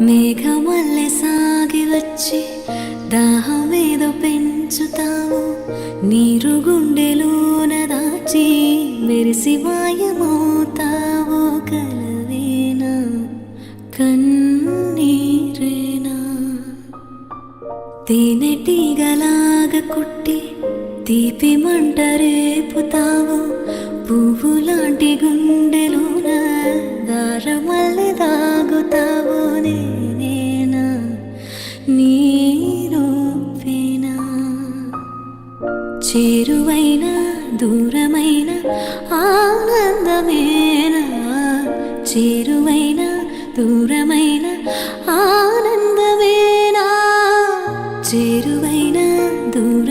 మేఘమల్లె సాగి వచ్చి దాహమేదో పెంచుతావు, నీరు గుండెలోన దాచి మెరిసి మాయమవుతావు. కలవేనా కన్నీరేనా తేనెటీగలాగా కుట్టి తీపి మంట రేపుతావు, పువ్వులాంటి గుండెలోన దారమల్లె దాగుతావు. నేనేనా నీ రూపేనా చేరువైన దూరమైన ఆనందమేనా, చేరువైన దూరమైన ఆనందమేనా, చేరువైన దూర